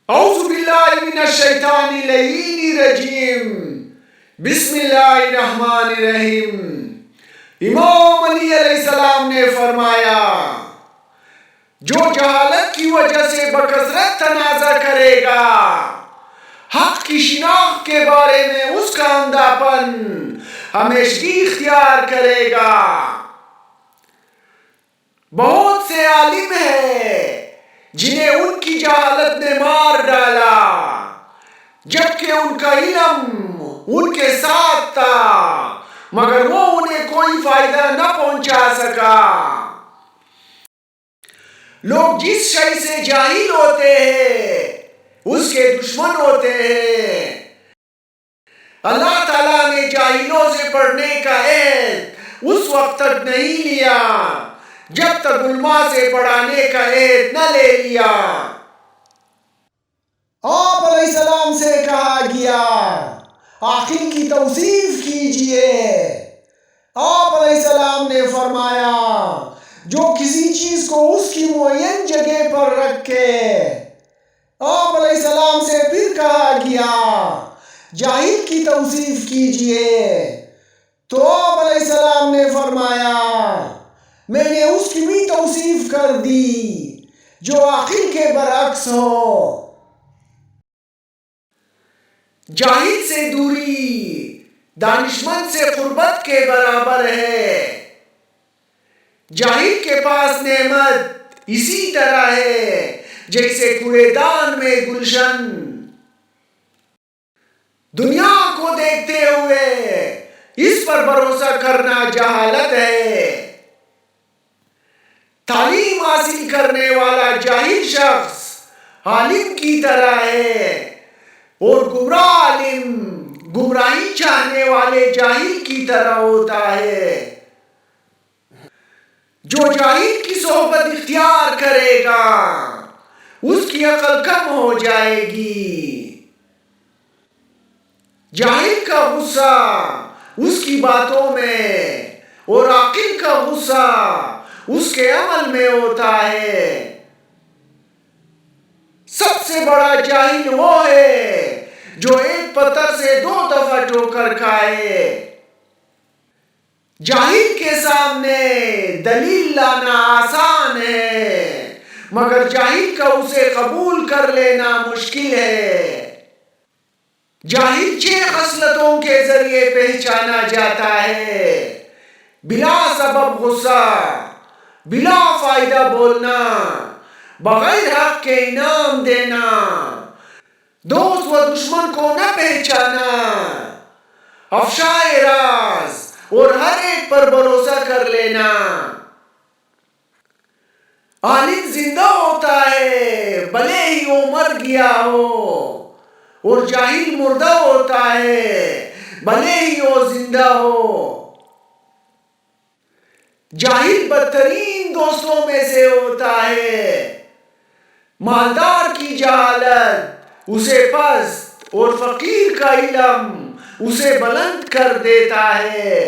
اعوذ باللہ من الشیطان اللعین الرجیم بسم اللہ الرحمن الرحیم۔ امام علی علیہ السلام نے فرمایا، جو جہالت کی وجہ سے بکثرت تنازع کرے گا، حق کی شناخت کے بارے میں اس کا اندھا پن ہمیشگی اختیار کرے گا۔ بہت سے عالم ہیں جنہیں ان کی جہالت نے مار ڈالا، جبکہ ان کا علم ان کے ساتھ تھا، مگر وہ انہیں کوئی فائدہ نہ پہنچا سکا۔ لوگ جس شے سے جاہل ہوتے ہیں اس کے دشمن ہوتے ہیں۔ اللہ تعالیٰ نے جاہلوں سے پڑھنے کا عہد اس وقت تک نہیں لیا جب تک علماء سے پڑھانے کا عہد نہ لے لیا۔ آپ علیہ السلام سے کہا گیا، عاقل کی توصیف کیجئے۔ آپ علیہ السلام نے فرمایا، جو کسی چیز کو اس کی معین جگہ پر رکھے۔ آپ علیہ السلام سے پھر کہا گیا، جاہل کی توصیف کیجئے۔ تو آپ علیہ السلام نے فرمایا، میں نے اس کی بھی توصیف کر دی جو عاقل کے برعکس ہو۔ جاہل سے دوری دانشمند سے قربت کے برابر ہے۔ جاہل کے پاس نعمت اسی طرح ہے جیسے کوڑے دان میں گلشن۔ دنیا کو دیکھتے ہوئے اس پر بھروسہ کرنا جہالت ہے۔ تعلیم حاصل کرنے والا جاہل شخص عالم کی طرح ہے، اور گمراہ عالم گمراہی چاہنے والے جاہل کی طرح ہوتا ہے۔ جو جاہل کی صحبت اختیار کرے گا اس کی عقل کم ہو جائے گی۔ جاہل کا غصہ اس کی باتوں میں اور عاقل کا غصہ اس کے عمل میں ہوتا ہے۔ سب سے بڑا جاہل وہ ہے جو ایک پتھر سے 2 دفعہ ٹھوکر کھائے۔ جاہل کے سامنے دلیل لانا آسان ہے، مگر جاہل کا اسے قبول کر لینا مشکل ہے۔ جاہل 6 خصلتوں کے ذریعے پہچانا جاتا ہے: بلا سبب غصہ، بلا فائدہ بولنا، بغیر حق کے انعام دینا، دوست و دشمن کو نہ پہچانا، افشائے راز اور ہر ایک پر بھروسہ کر لینا۔ عالم زندہ ہوتا ہے بھلے ہی وہ مر گیا ہو، اور جاہل مردہ ہوتا ہے بھلے ہی وہ زندہ ہو۔ جاہل بدترین دوستوں میں سے ہوتا ہے۔ مالدار کی جہالت اسے پست اور فقیر کا علم اسے بلند کر دیتا ہے۔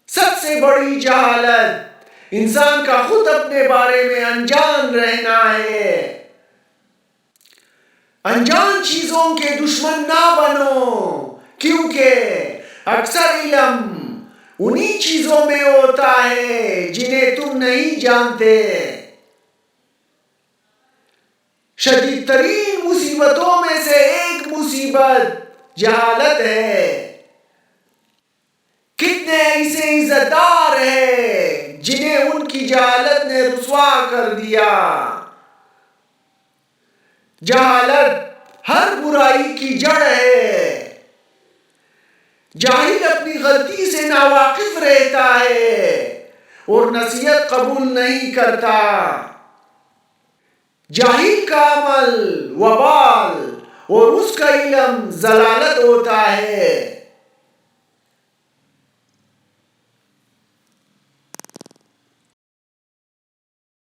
سب سے بڑی جہالت انسان کا خود اپنے بارے میں انجان رہنا ہے۔ انجان چیزوں کے دشمن نہ بنو، کیونکہ اکثر علم انہی چیزوں میں ہوتا ہے جنہیں تم نہیں جانتے۔ شدید ترین مصیبتوں میں سے ایک مصیبت جہالت ہے۔ کتنے ایسے عزت دار ہیں جنہیں ان کی جہالت نے رسوا کر دیا۔ جہالت ہر برائی کی جڑ ہے۔ جاہل اپنی غلطی سے ناواقف رہتا ہے اور نصیحت قبول نہیں کرتا۔ جاہل کا عمل وبال اور اس کا علم ضلالت ہوتا ہے۔